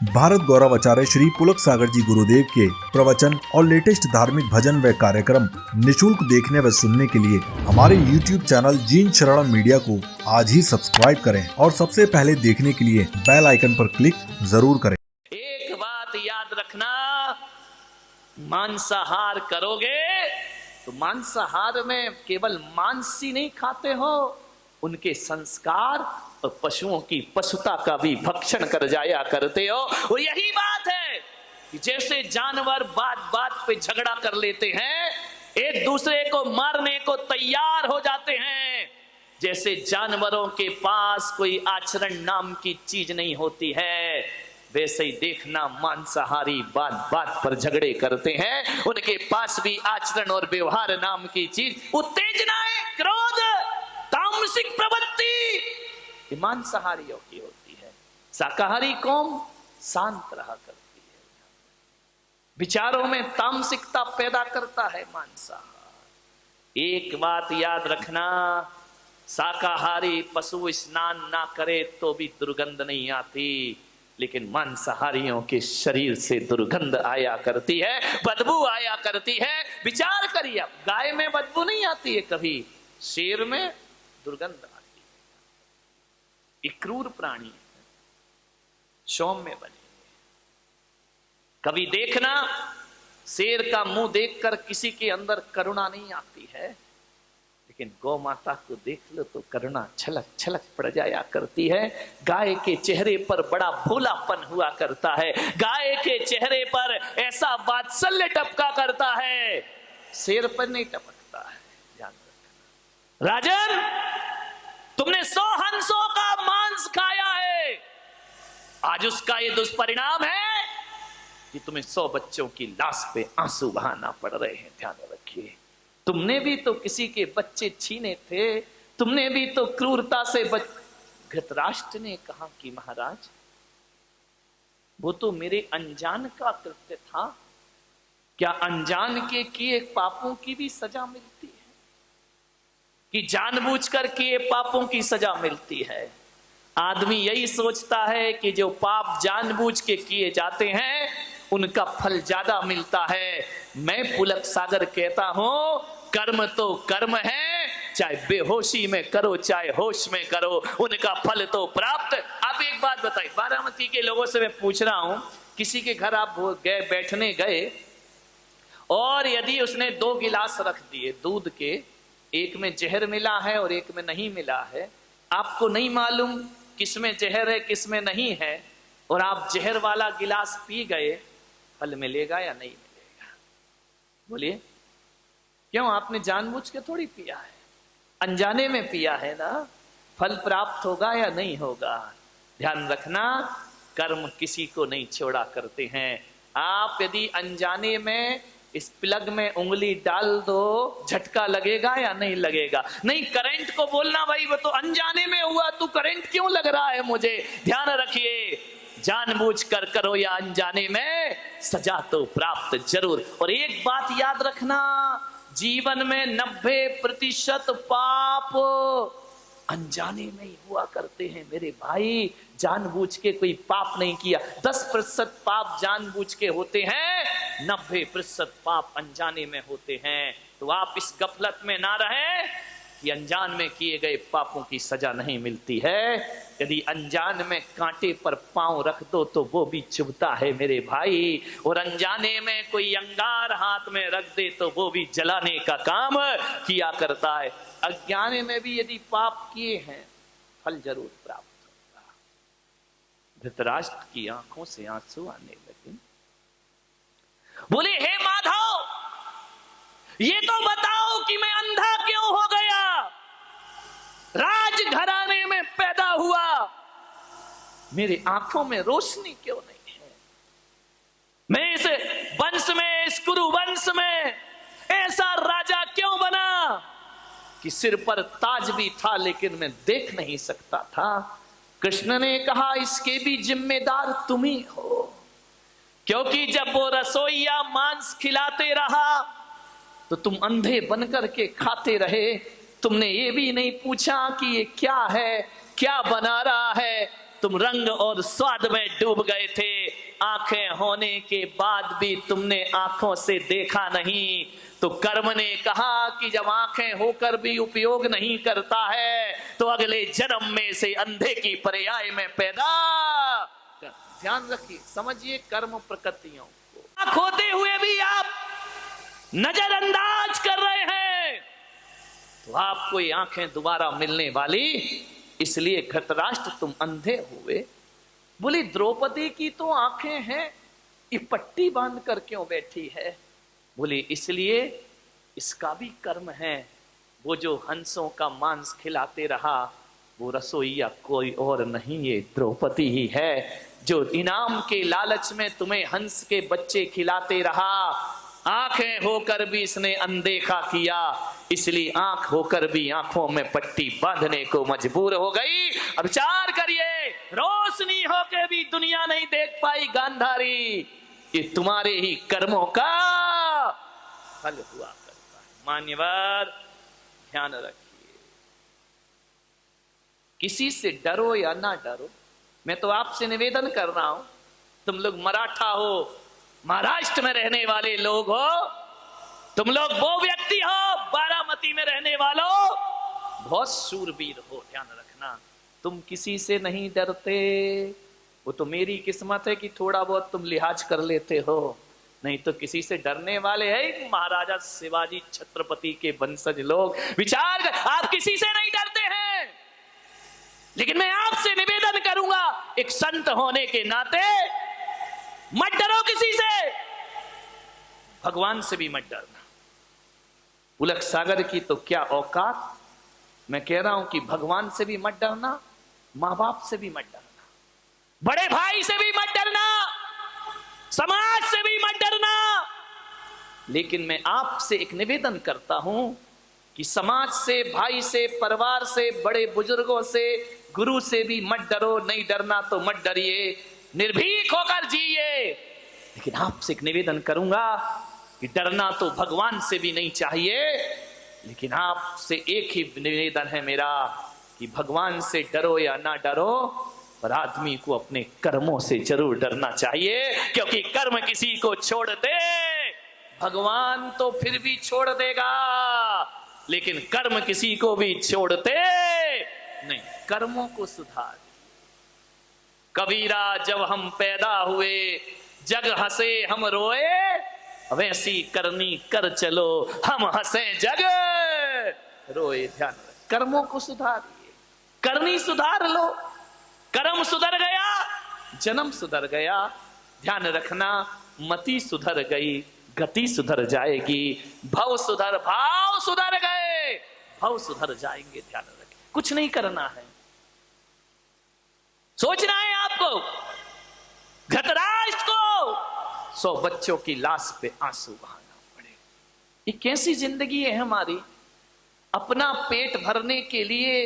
भारत गौरव आचार्य श्री पुलक सागर जी गुरुदेव के प्रवचन और लेटेस्ट धार्मिक भजन व कार्यक्रम निशुल्क देखने व सुनने के लिए हमारे YouTube चैनल जीन शरण मीडिया को आज ही सब्सक्राइब करें और सबसे पहले देखने के लिए बेल आइकन पर क्लिक जरूर करें। एक बात याद रखना, मांसाहार करोगे तो मांसाहार में केवल मांस ही नहीं खाते हो, उनके संस्कार और पशुओं की पशुता का भी भक्षण कर जाया करते हो। और यही बात है कि जैसे जानवर बात बात पे झगड़ा कर लेते हैं, एक दूसरे को मारने को तैयार हो जाते हैं, जैसे जानवरों के पास कोई आचरण नाम की चीज नहीं होती है, वैसे ही देखना मांसाहारी बात बात पर झगड़े करते हैं, उनके पास भी आचरण और व्यवहार नाम की चीज, उत्तेजनाएं, क्रोध, तामसिक प्रवृत्ति मांसाहारियों की होती है। शाकाहारी कौम शांत रहा करती है, विचारों में तामसिकता पैदा करता है मांसाहार। एक बात याद रखना, शाकाहारी पशु स्नान ना करे तो भी दुर्गंध नहीं आती, लेकिन मांसाहारियों के शरीर से दुर्गंध आया करती है, बदबू आया करती है। विचार करिए, गाय में बदबू नहीं आती है कभी, शेर में दुर्गंध आती है। ये क्रूर प्राणी है, सौम्य बने। कभी देखना, शेर का मुंह देखकर किसी के अंदर करुणा नहीं आती है, लेकिन गौ माता को देख लो तो करुणा छलक छलक पड़ जाया करती है। गाय के चेहरे पर बड़ा भोलापन हुआ करता है, गाय के चेहरे पर ऐसा वात्सल्य टपका करता है, शेर पर नहीं टपकता है। ध्यान रखना राजन, तुमने 100 हंसों का मांस खाया है, आज उसका ये दुष्परिणाम है कि तुम्हें 100 बच्चों की लाश पे आंसू बहाना पड़ रहे हैं। ध्यान रखिए, तुमने भी तो किसी के बच्चे छीने थे, तुमने भी तो क्रूरता से धृतराष्ट्र ने कहा कि महाराज वो तो मेरे अनजान का कृत्य था, क्या अनजान के किए पापों की भी सजा मिलती है कि जानबूझकर किए पापों की सजा मिलती है? आदमी यही सोचता है कि जो पाप जानबूझ के किए जाते हैं उनका फल ज्यादा मिलता है। मैं पुलक सागर कहता हूं, कर्म तो कर्म है, चाहे बेहोशी में करो चाहे होश में करो, उनका फल तो प्राप्त। आप एक बात बताइए, बारामती के लोगों से मैं पूछ रहा हूं, किसी के घर आप गए, बैठने गए, और यदि उसने 2 गिलास रख दिए दूध के, एक में जहर मिला है और एक में नहीं मिला है, आपको नहीं मालूम किसमें जहर है किसमें नहीं है, और आप जहर वाला गिलास पी गए, फल मिलेगा या नहीं मिलेगा? बोलिए, क्यों? आपने जानबूझ के थोड़ी पिया है, अनजाने में पिया है ना, फल प्राप्त होगा या नहीं होगा? ध्यान रखना, कर्म किसी को नहीं छोड़ा करते हैं। आप यदि अनजाने में इस प्लग में उंगली डाल दो, झटका लगेगा या नहीं लगेगा? नहीं, करंट को बोलना भाई वो तो अनजाने में हुआ, तू करंट क्यों लग रहा है मुझे? ध्यान रखिए, जानबूझ कर करो या अनजाने में, सजा तो प्राप्त जरूर। और एक बात याद रखना, जीवन में 90% पाप अनजाने में ही हुआ करते हैं मेरे भाई, जानबूझ के कोई पाप नहीं किया। 10% पाप जानबूझ के होते हैं, 90% पाप अनजाने में होते हैं। तो आप इस गफलत में ना रहें कि अनजान में किए गए पापों की सजा नहीं मिलती है। यदि अनजान में कांटे पर पांव रख दो तो वो भी चुभता है मेरे भाई, और अनजाने में कोई अंगार हाथ में रख दे तो वो भी जलाने का काम किया करता है। अज्ञान में भी यदि पाप किए हैं, फल जरूर प्राप्त होगा। धृतराष्ट्र की आंखों से आंसू आने लगे, बोले, हे माधव, ये तो बताओ कि मैं अंधा क्यों हो गया? राजघराने में पैदा हुआ, मेरी आंखों में रोशनी क्यों नहीं है? मैं इस वंश में, इस कुरु वंश में ऐसा राजा क्यों बना कि सिर पर ताज भी था लेकिन मैं देख नहीं सकता था? कृष्ण ने कहा, इसके भी जिम्मेदार तुम ही हो, क्योंकि जब वो रसोइया मांस खिलाते रहा तो तुम अंधे बनकर के खाते रहे। तुमने ये भी नहीं पूछा कि ये क्या है, क्या बना रहा है, तुम रंग और स्वाद में डूब गए थे। आंखें होने के बाद भी तुमने आंखों से देखा नहीं, तो कर्म ने कहा कि जब आंखें होकर भी उपयोग नहीं करता है तो अगले जन्म में से अंधे की पर्याय में पैदा कर। ध्यान रखिए, समझिए कर्म प्रकृतियों को। आंख होते हुए भी आप नजरअंदाज कर रहे हैं तो आपको ये आंखें दोबारा मिलने वाली, इसलिए घृतराष्ट्र तुम अंधे हुए। बोली द्रौपदी की तो आंखें हैं, ये पट्टी बांध कर क्यों बैठी है? बोले इसलिए इसका भी कर्म है। वो जो हंसों का मांस खिलाते रहा वो रसोईया कोई और नहीं, ये द्रौपदी ही है, जो इनाम के लालच में तुम्हें हंस के बच्चे खिलाते रहा। आंखें होकर भी इसने अनदेखा किया, इसलिए आंख होकर भी आंखों में पट्टी बांधने को मजबूर हो गई। अब विचार करिए, रोशनी होकर भी दुनिया नहीं देख पाई गांधारी, ये तुम्हारे ही कर्मों का फल हुआ करता है। मान्यवर ध्यान रखिए, किसी से डरो या ना डरो, मैं तो आपसे निवेदन कर रहा हूं, तुम लोग मराठा हो, महाराष्ट्र में रहने वाले लोग हो, तुम लोग वो व्यक्ति हो बारामती में रहने वालों, बहुत शूरवीर हो, ध्यान रखना, तुम किसी से नहीं डरते। वो तो मेरी किस्मत है कि थोड़ा बहुत तुम लिहाज कर लेते हो, नहीं तो किसी से डरने वाले हैं महाराजा शिवाजी छत्रपति के वंशज लोग। विचार कर, आप किसी से नहीं डरते हैं, लेकिन मैं आपसे निवेदन करूंगा एक संत होने के नाते मत डरो किसी से, भगवान से भी मत डरना। पुलक सागर की तो क्या औकात, मैं कह रहा हूं कि भगवान से भी मत डरना, मां बाप से भी मत डरना, बड़े भाई से भी मत डरना, समाज से भी मत डरना। लेकिन मैं आपसे एक निवेदन करता हूं कि समाज से, भाई से, परिवार से, बड़े बुजुर्गों से, गुरु से भी मत डरो। नहीं डरना तो मत डरिए, निर्भीक होकर जिए। लेकिन आपसे एक निवेदन करूंगा कि डरना तो भगवान से भी नहीं चाहिए, लेकिन आपसे एक ही निवेदन है मेरा कि भगवान से डरो या ना डरो, पर आदमी को अपने कर्मों से जरूर डरना चाहिए, क्योंकि कर्म किसी को छोड़ दे भगवान तो फिर भी छोड़ देगा, लेकिन कर्म किसी को भी छोड़ते नहीं। कर्मों को सुधार। कबीरा जब हम पैदा हुए जग हंसे हम रोए, वैसी करनी कर चलो हम हंसे जग रोए। ध्यान रख, कर्मों को सुधारिए, करनी सुधार लो, कर्म सुधर गया जन्म सुधर गया। ध्यान रखना, मति सुधर गई गति सुधर जाएगी, भव सुधर भाव सुधर गए भव सुधर जाएंगे। ध्यान रखें, कुछ नहीं करना है, सोचना है आपको। घृतराष्ट्र को 100 बच्चों की लाश पे आंसू बहाना पड़े, ये कैसी जिंदगी है हमारी? अपना पेट भरने के लिए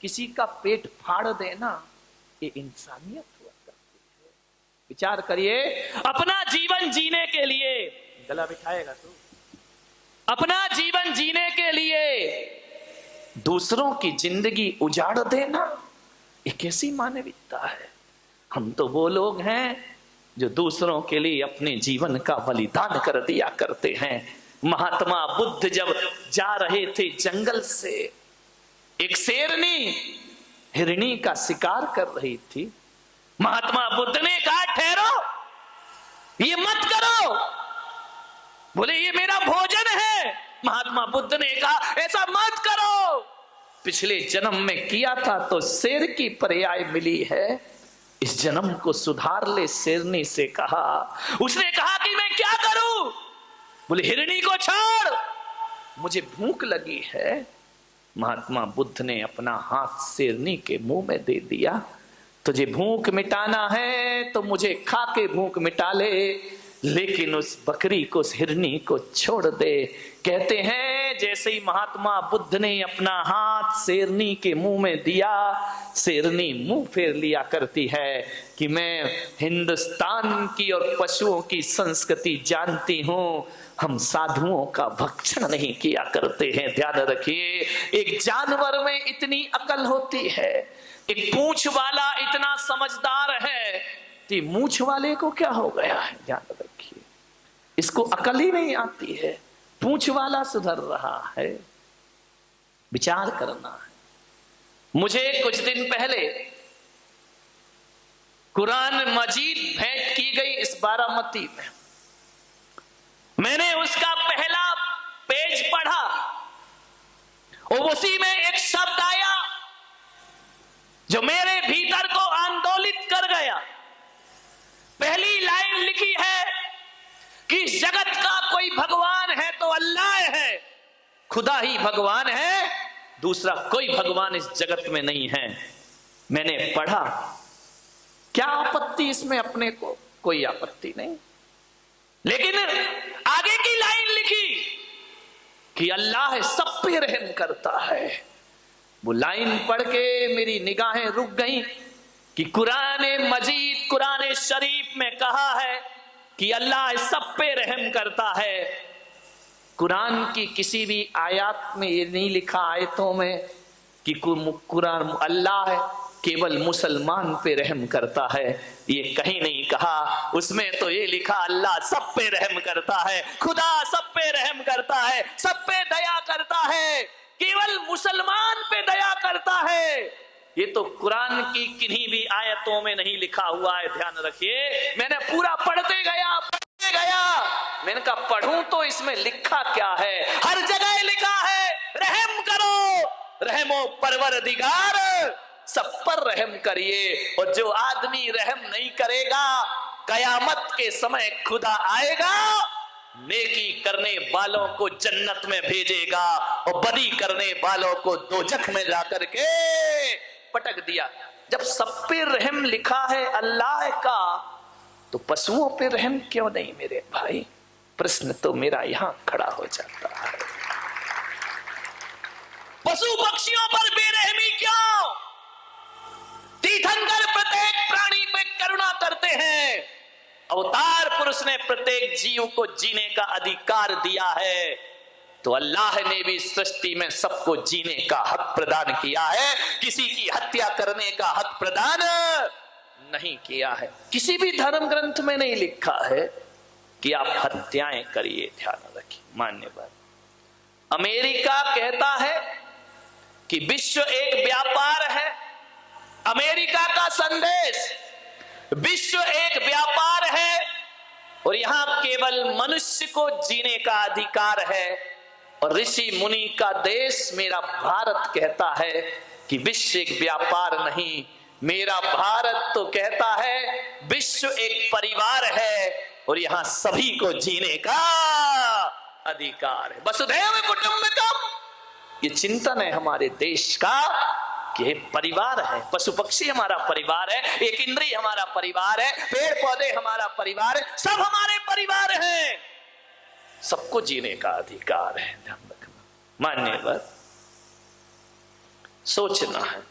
किसी का पेट फाड़ देना, ये इंसानियत हुआ करती है। विचार करिए, अपना जीवन जीने के लिए, गला बिठाएगा तू, अपना जीवन जीने के लिए दूसरों की जिंदगी उजाड़ देना, ये कैसी मानविकता है? हम तो वो लोग हैं जो दूसरों के लिए अपने जीवन का बलिदान कर दिया करते हैं। महात्मा बुद्ध जब जा रहे थे जंगल से, एक शेरनी हिरनी का शिकार कर रही थी। महात्मा बुद्ध ने कहा ठहरो, ये मत करो। बोले ये मेरा भोजन है। महात्मा बुद्ध ने कहा ऐसा मत करो, पिछले जन्म में किया था तो शेर की पर्याय मिली है, इस जन्म को सुधार ले। शेरनी से कहा, उसने कहा कि मैं क्या करूं? बोले हिरनी को छोड़, मुझे भूख लगी है। महात्मा बुद्ध ने अपना हाथ शेरनी के मुंह में दे दिया, तुझे भूख मिटाना है तो मुझे खा के भूख मिटा ले, लेकिन उस बकरी को, उस हिरनी को छोड़ दे। कहते हैं जैसे ही महात्मा बुद्ध ने अपना हाथ शेरनी के मुंह में दिया, शेरनी मुंह फेर लिया करती है कि मैं हिंदुस्तान की और पशुओं की संस्कृति जानती हूं, हम साधुओं का भक्षण नहीं किया करते हैं। ध्यान रखिए, एक जानवर में इतनी अकल होती है, एक पूंछ वाला इतना समझदार है, तो मूछ वाले को क्या हो गया है, ध्यान रखिए, इसको अकल ही नहीं आती है, पूंछ वाला सुधर रहा है। विचार करना है। मुझे कुछ दिन पहले कुरान मजीद भेंट की गई इस बारामती में, मैंने उसका पहला पेज पढ़ा और उसी में एक शब्द आया जो मेरे भीतर को आंदोलित कर गया। पहली लाइन लिखी है कि इस जगत का कोई भगवान है तो अल्लाह है, खुदा ही भगवान है, दूसरा कोई भगवान इस जगत में नहीं है। मैंने पढ़ा, क्या आपत्ति इसमें, अपने को कोई आपत्ति नहीं, लेकिन आगे की लाइन लिखी कि अल्लाह सब पे रहम करता है। वो लाइन पढ़ के मेरी निगाहें रुक गईं कि कुरान मजीद, कुरान शरीफ में कहा है कि अल्लाह सब पे रहम करता है। कुरान की किसी भी आयत में ये नहीं लिखा, आयतों में, कि कुरान अल्लाह केवल मुसलमान पे रहम करता है, ये कहीं नहीं कहा। उसमें तो ये लिखा अल्लाह सब पे रहम करता है, खुदा सब पे रहम करता है, सब पे दया करता है, केवल मुसलमान पे दया करता है। ये तो कुरान की किन्हीं भी आयतों में नहीं लिखा हुआ है, ध्यान रखिए। मैंने पूरा पढ़ते गया, मैंने कहा पढ़ूं तो इसमें लिखा क्या है। हर जगह लिखा है रहम करो, रहमो परवरदिगार, सब पर रहम करिए। और जो आदमी रहम नहीं करेगा, कयामत के समय खुदा आएगा, नेकी करने वालों को जन्नत में भेजेगा और बदी करने वालों को दोजख में जाकर के पटक दिया। जब सब पे रहम लिखा है अल्लाह का, तो पशुओं पे रहम क्यों नहीं मेरे भाई? प्रश्न तो मेरा यहां खड़ा हो जाता है। पशु पक्षियों पर बेरहमी क्यों? तीर्थंकर प्रत्येक प्राणी पे करुणा करते हैं। अवतार पुरुष ने प्रत्येक जीव को जीने का अधिकार दिया है, तो अल्लाह ने भी सृष्टि में सबको जीने का हक प्रदान किया है, किसी की हत्या करने का हक प्रदान नहीं किया है। किसी भी धर्म ग्रंथ में नहीं लिखा है कि आप हत्याएं करिए, ध्यान रखिए। मान्यवर अमेरिका कहता है कि विश्व एक व्यापार है। अमेरिका का संदेश, विश्व एक व्यापार है और यहां केवल मनुष्य को जीने का अधिकार है। और ऋषि मुनि का देश मेरा भारत कहता है कि विश्व एक व्यापार नहीं, मेरा भारत तो कहता है विश्व एक परिवार है और यहां सभी को जीने का अधिकार है। वसुधैव कुटुंबकम, ये चिंतन है हमारे देश का कि परिवार है, पशु पक्षी हमारा परिवार है, एक इंद्रिय हमारा परिवार है, पेड़ पौधे हमारा परिवार है, सब हमारे परिवार हैं, सबको जीने का अधिकार है। ध्यान रखना, मान्यवर सोचना है।